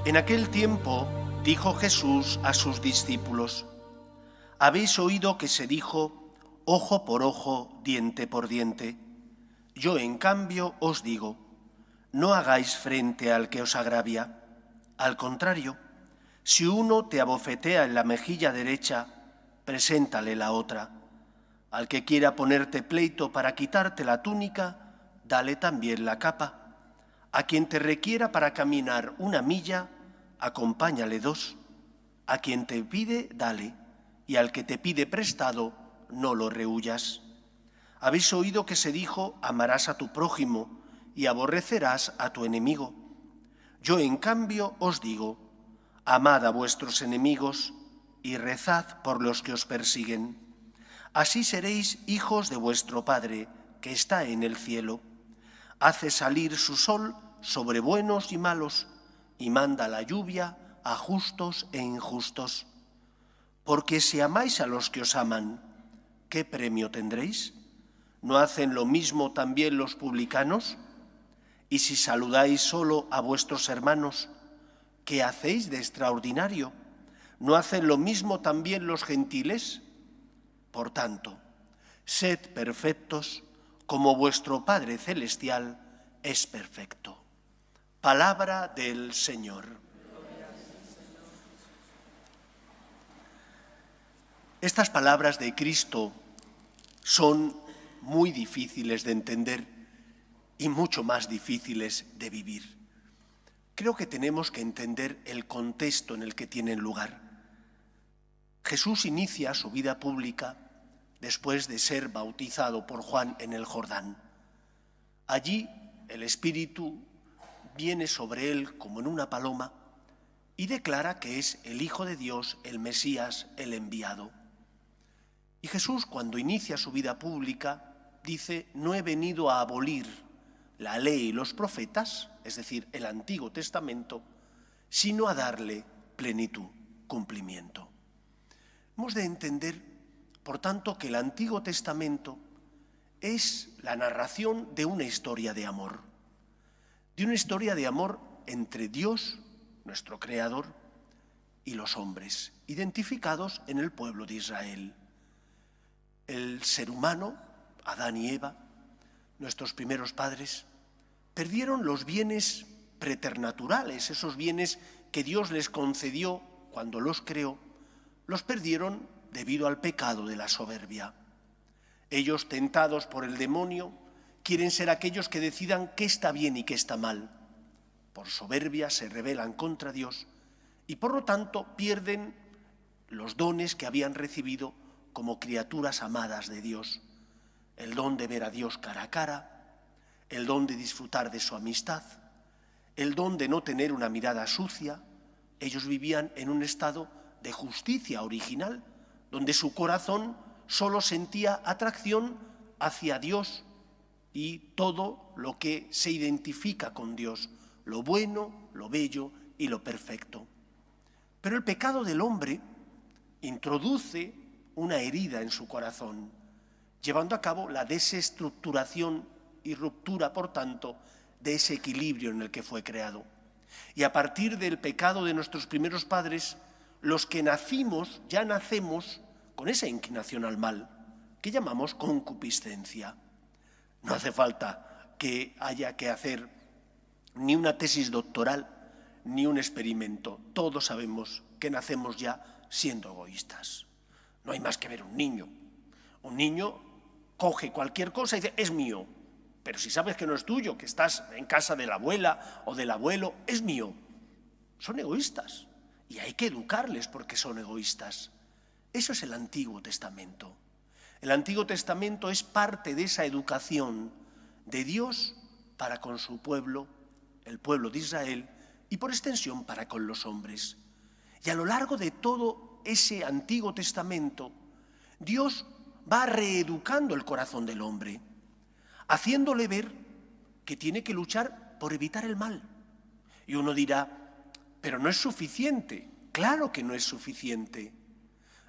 En aquel tiempo dijo Jesús a sus discípulos: habéis oído que se dijo, ojo por ojo, diente por diente. Yo, en cambio, os digo, no hagáis frente al que os agravia. Al contrario, si uno te abofetea en la mejilla derecha, preséntale la otra. Al que quiera ponerte pleito para quitarte la túnica, dale también la capa. A quien te requiera para caminar 1 milla, acompáñale 2. A quien te pide, dale, y al que te pide prestado, no lo rehuyas. Habéis oído que se dijo, amarás a tu prójimo y aborrecerás a tu enemigo. Yo, en cambio, os digo, amad a vuestros enemigos y rezad por los que os persiguen. Así seréis hijos de vuestro Padre, que está en el cielo. Hace salir su sol sobre buenos y malos, y manda la lluvia a justos e injustos. Porque si amáis a los que os aman, ¿qué premio tendréis? ¿No hacen lo mismo también los publicanos? Y si saludáis solo a vuestros hermanos, ¿qué hacéis de extraordinario? ¿No hacen lo mismo también los gentiles? Por tanto, sed perfectos como vuestro Padre Celestial es perfecto. Palabra del Señor. Estas palabras de Cristo son muy difíciles de entender y mucho más difíciles de vivir. Creo que tenemos que entender el contexto en el que tienen lugar. Jesús inicia su vida pública después de ser bautizado por Juan en el Jordán. Allí el Espíritu viene sobre él como en una paloma y declara que es el Hijo de Dios, el Mesías, el enviado. Y Jesús, cuando inicia su vida pública, dice: no he venido a abolir la ley y los profetas, es decir, el Antiguo Testamento, sino a darle plenitud, cumplimiento. Hemos de entender, por tanto, que el Antiguo Testamento es la narración de una historia de amor. De una historia de amor entre Dios, nuestro Creador, y los hombres, identificados en el pueblo de Israel. El ser humano, Adán y Eva, nuestros primeros padres, perdieron los bienes preternaturales, esos bienes que Dios les concedió cuando los creó, los perdieron debido al pecado de la soberbia. Ellos, tentados por el demonio, quieren ser aquellos que decidan qué está bien y qué está mal. Por soberbia se rebelan contra Dios y por lo tanto pierden los dones que habían recibido como criaturas amadas de Dios. El don de ver a Dios cara a cara, el don de disfrutar de su amistad, el don de no tener una mirada sucia. Ellos vivían en un estado de justicia original, donde su corazón solo sentía atracción hacia Dios y todo lo que se identifica con Dios, lo bueno, lo bello y lo perfecto. Pero el pecado del hombre introduce una herida en su corazón, llevando a cabo la desestructuración y ruptura, por tanto, de ese equilibrio en el que fue creado. Y a partir del pecado de nuestros primeros padres, los que nacimos, ya nacemos con esa inclinación al mal, que llamamos concupiscencia. No hace falta que haya que hacer ni una tesis doctoral, ni un experimento. Todos sabemos que nacemos ya siendo egoístas. No hay más que ver un niño. Un niño coge cualquier cosa y dice, es mío. Pero si sabes que no es tuyo, que estás en casa de la abuela o del abuelo, es mío. Son egoístas. Y hay que educarles porque son egoístas. Eso es el Antiguo Testamento. El Antiguo Testamento es parte de esa educación de Dios para con su pueblo, el pueblo de Israel, y por extensión para con los hombres. Y a lo largo de todo ese Antiguo Testamento, Dios va reeducando el corazón del hombre, haciéndole ver que tiene que luchar por evitar el mal. Y uno dirá, pero no es suficiente. Claro que no es suficiente.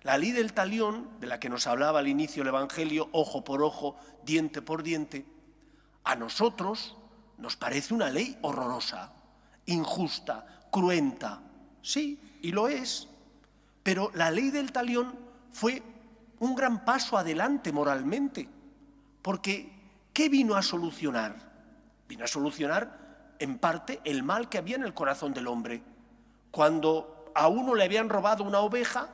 La ley del talión, de la que nos hablaba al inicio del Evangelio, ojo por ojo, diente por diente, a nosotros nos parece una ley horrorosa, injusta, cruenta. Sí, y lo es. Pero la ley del talión fue un gran paso adelante moralmente. Porque, ¿qué vino a solucionar? Vino a solucionar, en parte, el mal que había en el corazón del hombre. Cuando a uno le habían robado una oveja,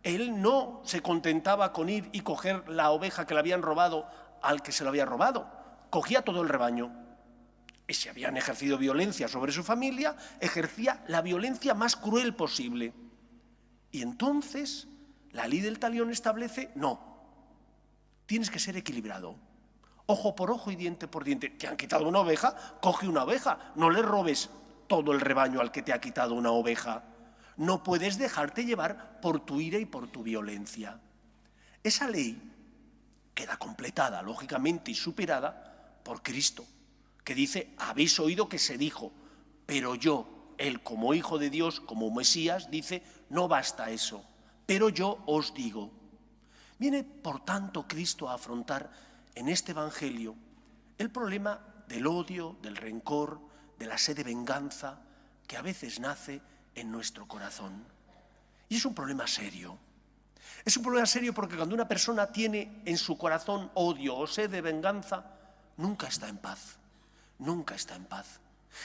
él no se contentaba con ir y coger la oveja que le habían robado al que se lo había robado. Cogía todo el rebaño. Y si habían ejercido violencia sobre su familia, ejercía la violencia más cruel posible. Y entonces la ley del talión establece, no, tienes que ser equilibrado. Ojo por ojo y diente por diente. Te han quitado una oveja, coge una oveja. No le robes todo el rebaño al que te ha quitado una oveja. No puedes dejarte llevar por tu ira y por tu violencia. Esa ley queda completada, lógicamente, y superada por Cristo, que dice, habéis oído que se dijo, pero yo, él como Hijo de Dios, como Mesías, dice, no basta eso, pero yo os digo. Viene, por tanto, Cristo a afrontar en este Evangelio el problema del odio, del rencor, de la sed de venganza que a veces nace en nuestro corazón. Y es un problema serio. Es un problema serio porque cuando una persona tiene en su corazón odio o sed de venganza, nunca está en paz. Nunca está en paz.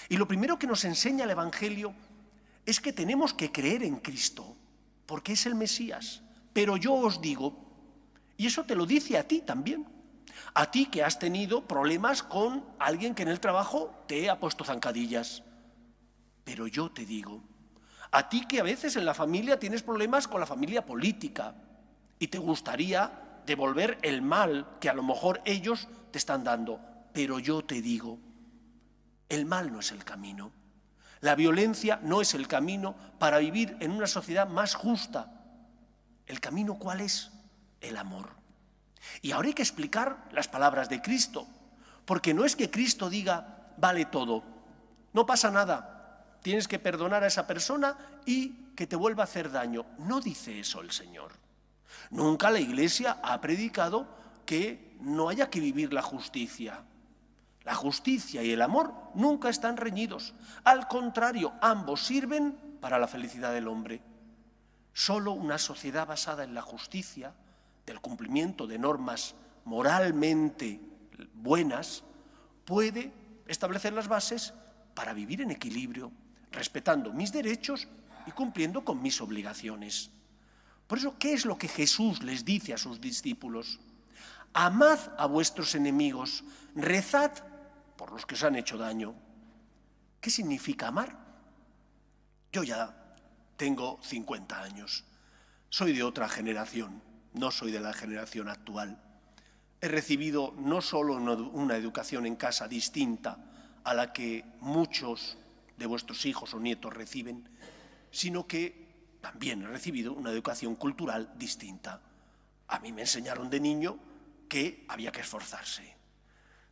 Y lo primero que nos enseña el Evangelio es que tenemos que creer en Cristo, porque es el Mesías. Pero yo os digo, y eso te lo dice a ti también, a ti que has tenido problemas con alguien que en el trabajo te ha puesto zancadillas. Pero yo te digo, a ti que a veces en la familia tienes problemas con la familia política y te gustaría devolver el mal que a lo mejor ellos te están dando. Pero yo te digo, el mal no es el camino. La violencia no es el camino para vivir en una sociedad más justa. ¿El camino cuál es? El amor. Y ahora hay que explicar las palabras de Cristo, porque no es que Cristo diga, vale todo, no pasa nada, tienes que perdonar a esa persona y que te vuelva a hacer daño. No dice eso el Señor. Nunca la Iglesia ha predicado que no haya que vivir la justicia. La justicia y el amor nunca están reñidos. Al contrario, ambos sirven para la felicidad del hombre. Solo una sociedad basada en la justicia, del cumplimiento de normas moralmente buenas, puede establecer las bases para vivir en equilibrio, respetando mis derechos y cumpliendo con mis obligaciones. Por eso, ¿qué es lo que Jesús les dice a sus discípulos? Amad a vuestros enemigos, rezad por los que os han hecho daño. ¿Qué significa amar? Yo ya tengo 50 años, soy de otra generación, no soy de la generación actual. He recibido no solo una educación en casa distinta a la que muchos de vuestros hijos o nietos reciben, sino que también he recibido una educación cultural distinta. A mí me enseñaron de niño que había que esforzarse.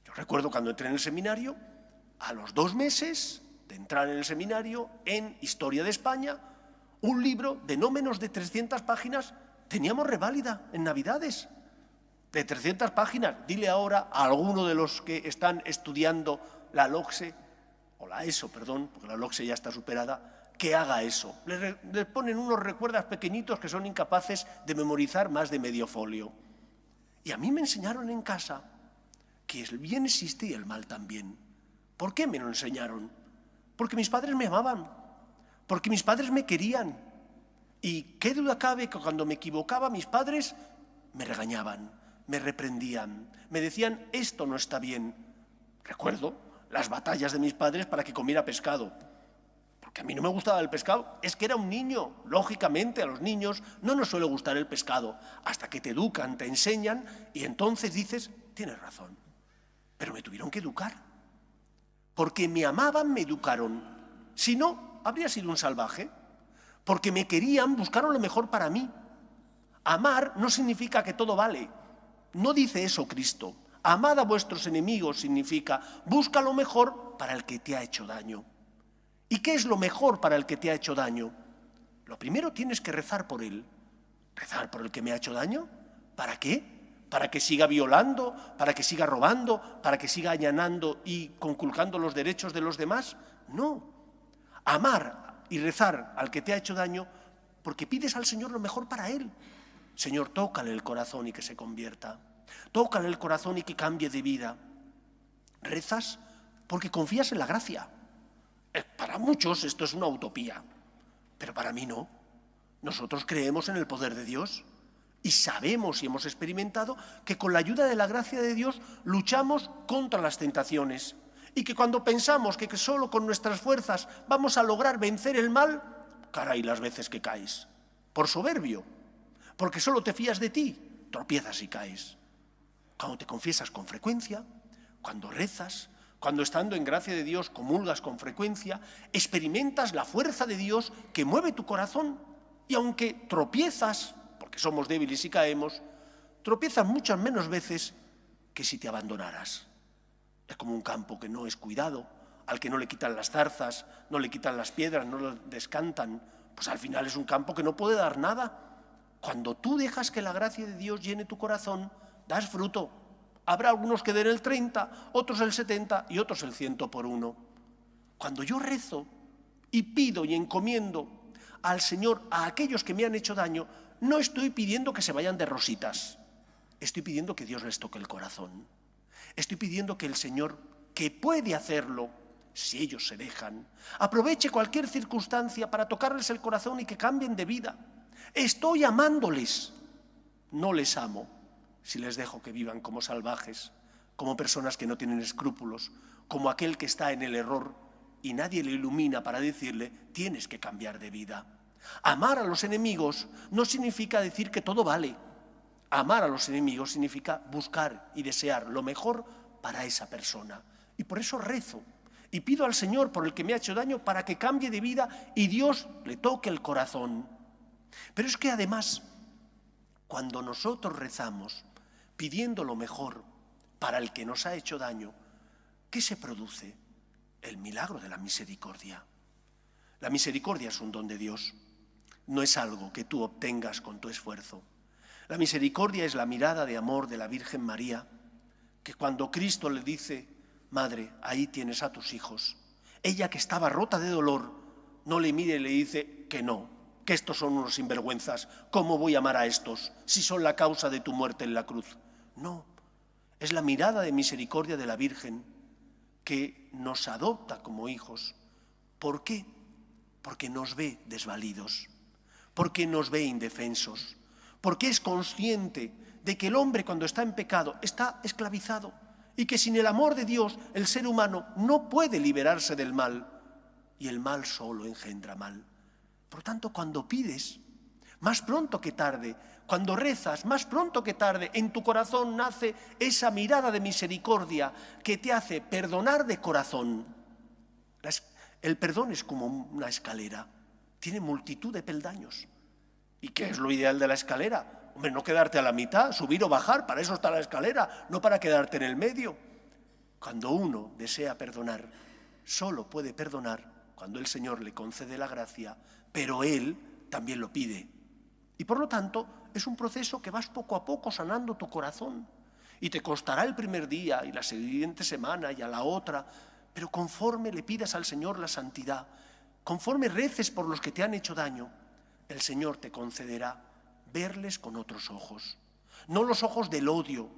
Yo recuerdo cuando entré en el seminario, a los 2 meses de entrar en el seminario, en Historia de España, un libro de no menos de 300 páginas, teníamos reválida en Navidades. De 300 páginas, dile ahora a alguno de los que están estudiando la LOGSE, o la ESO, perdón, porque la LOGSE ya está superada, que haga eso. Les ponen unos recuerdos pequeñitos que son incapaces de memorizar más de medio folio. Y a mí me enseñaron en casa que el bien existe y el mal también. ¿Por qué me lo enseñaron? Porque mis padres me amaban, porque mis padres me querían. Y qué duda cabe que cuando me equivocaba mis padres me regañaban, me reprendían, me decían esto no está bien. Recuerdo las batallas de mis padres para que comiera pescado, porque a mí no me gustaba el pescado, es que era un niño. Lógicamente a los niños no nos suele gustar el pescado, hasta que te educan, te enseñan y entonces dices, tienes razón, pero me tuvieron que educar, porque me amaban, me educaron, si no, habría sido un salvaje. Porque me querían, buscaron lo mejor para mí. Amar no significa que todo vale. No dice eso Cristo. Amad a vuestros enemigos significa busca lo mejor para el que te ha hecho daño. ¿Y qué es lo mejor para el que te ha hecho daño? Lo primero tienes que rezar por él. ¿Rezar por el que me ha hecho daño? ¿Para qué? ¿Para que siga violando? ¿Para que siga robando? ¿Para que siga allanando y conculcando los derechos de los demás? No. Amar y rezar al que te ha hecho daño porque pides al Señor lo mejor para él. Señor, tócale el corazón y que se convierta. Tócale el corazón y que cambie de vida. Rezas porque confías en la gracia. Para muchos esto es una utopía, pero para mí no. Nosotros creemos en el poder de Dios y sabemos y hemos experimentado que con la ayuda de la gracia de Dios luchamos contra las tentaciones y que cuando pensamos que solo con nuestras fuerzas vamos a lograr vencer el mal, caray las veces que caes, por soberbio, porque solo te fías de ti, tropiezas y caes. Cuando te confiesas con frecuencia, cuando rezas, cuando estando en gracia de Dios comulgas con frecuencia, experimentas la fuerza de Dios que mueve tu corazón y aunque tropiezas, porque somos débiles y caemos, tropiezas muchas menos veces que si te abandonaras. Es como un campo que no es cuidado, al que no le quitan las zarzas, no le quitan las piedras, no lo descantan, pues al final es un campo que no puede dar nada. Cuando tú dejas que la gracia de Dios llene tu corazón, das fruto. Habrá algunos que den el 30, otros el 70 y otros el 100 por uno. Cuando yo rezo y pido y encomiendo al Señor a aquellos que me han hecho daño, no estoy pidiendo que se vayan de rositas. Estoy pidiendo que Dios les toque el corazón. Estoy pidiendo que el Señor, que puede hacerlo, si ellos se dejan, aproveche cualquier circunstancia para tocarles el corazón y que cambien de vida. Estoy amándoles. No les amo si les dejo que vivan como salvajes, como personas que no tienen escrúpulos, como aquel que está en el error y nadie le ilumina para decirle, tienes que cambiar de vida. Amar a los enemigos no significa decir que todo vale. Amar a los enemigos significa buscar y desear lo mejor para esa persona. Y por eso rezo y pido al Señor por el que me ha hecho daño para que cambie de vida y Dios le toque el corazón. Pero es que además, cuando nosotros rezamos pidiendo lo mejor para el que nos ha hecho daño, ¿qué se produce? El milagro de la misericordia. La misericordia es un don de Dios, no es algo que tú obtengas con tu esfuerzo. La misericordia es la mirada de amor de la Virgen María, que cuando Cristo le dice, Madre, ahí tienes a tus hijos, ella que estaba rota de dolor, no le mire y le dice que no, que estos son unos sinvergüenzas, ¿cómo voy a amar a estos si son la causa de tu muerte en la cruz? No, es la mirada de misericordia de la Virgen que nos adopta como hijos. ¿Por qué? Porque nos ve desvalidos, porque nos ve indefensos, porque es consciente de que el hombre cuando está en pecado está esclavizado y que sin el amor de Dios el ser humano no puede liberarse del mal y el mal solo engendra mal. Por tanto, cuando pides, más pronto que tarde, cuando rezas, más pronto que tarde, en tu corazón nace esa mirada de misericordia que te hace perdonar de corazón. El perdón es como una escalera, tiene multitud de peldaños. ¿Y qué es lo ideal de la escalera? Hombre, no quedarte a la mitad, subir o bajar, para eso está la escalera, no para quedarte en el medio. Cuando uno desea perdonar, solo puede perdonar cuando el Señor le concede la gracia, pero Él también lo pide. Y por lo tanto, es un proceso que vas poco a poco sanando tu corazón. Y te costará el primer día y la siguiente semana y a la otra, pero conforme le pidas al Señor la santidad, conforme reces por los que te han hecho daño, el Señor te concederá verles con otros ojos. No los ojos del odio,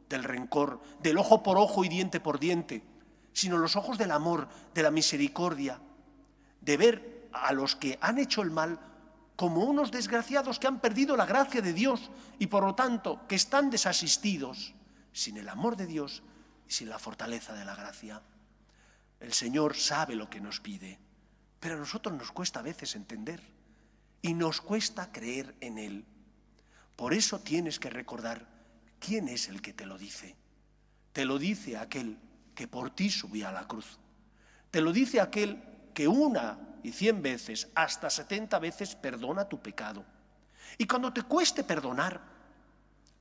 del rencor, del ojo por ojo y diente por diente, sino los ojos del amor, de la misericordia, de ver a los que han hecho el mal como unos desgraciados que han perdido la gracia de Dios y por lo tanto que están desasistidos sin el amor de Dios y sin la fortaleza de la gracia. El Señor sabe lo que nos pide, pero a nosotros nos cuesta a veces entender y nos cuesta creer en Él. Por eso tienes que recordar quién es el que te lo dice. Te lo dice aquel que por ti subió a la cruz. Te lo dice aquel que 1 y 100 veces, hasta 70 veces perdona tu pecado. Y cuando te cueste perdonar,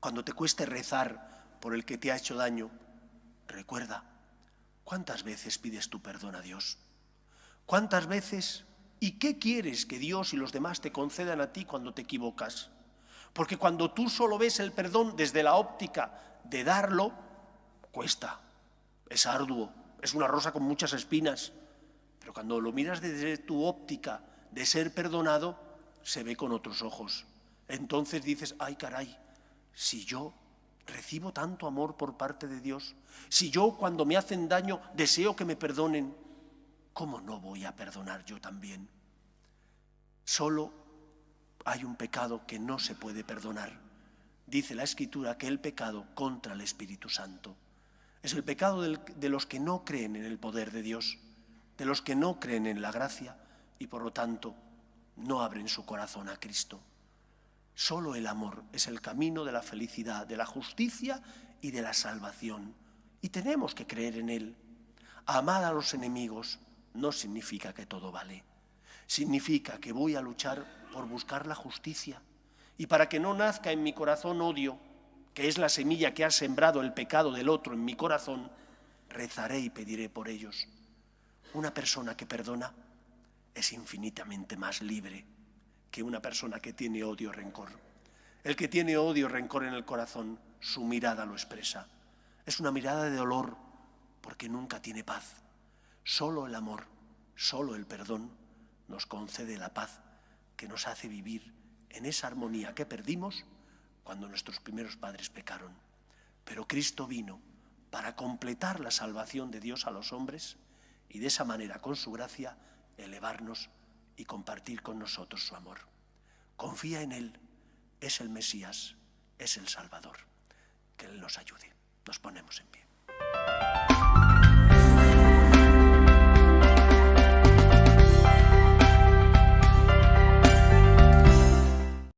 cuando te cueste rezar por el que te ha hecho daño, recuerda, ¿cuántas veces pides tu perdón a Dios? ¿Cuántas veces y qué quieres que Dios y los demás te concedan a ti cuando te equivocas? Porque cuando tú solo ves el perdón desde la óptica de darlo, cuesta, es arduo, es una rosa con muchas espinas. Pero cuando lo miras desde tu óptica de ser perdonado, se ve con otros ojos. Entonces dices, ay caray, si yo recibo tanto amor por parte de Dios, si yo cuando me hacen daño deseo que me perdonen, ¿cómo no voy a perdonar yo también? Solo hay un pecado que no se puede perdonar. Dice la Escritura que el pecado contra el Espíritu Santo. Es el pecado de los que no creen en el poder de Dios, de los que no creen en la gracia y por lo tanto no abren su corazón a Cristo. Solo el amor es el camino de la felicidad, de la justicia y de la salvación. Y tenemos que creer en él. Amar a los enemigos no significa que todo vale. Significa que voy a luchar por buscar la justicia. Y para que no nazca en mi corazón odio, que es la semilla que ha sembrado el pecado del otro en mi corazón, rezaré y pediré por ellos. Una persona que perdona es infinitamente más libre que una persona que tiene odio o rencor. El que tiene odio o rencor en el corazón, su mirada lo expresa. Es una mirada de dolor, porque nunca tiene paz. Solo el amor, solo el perdón nos concede la paz que nos hace vivir en esa armonía que perdimos cuando nuestros primeros padres pecaron. Pero Cristo vino para completar la salvación de Dios a los hombres y de esa manera, con su gracia, elevarnos y compartir con nosotros su amor. Confía en Él, es el Mesías, es el Salvador. Que Él nos ayude. Nos ponemos en pie.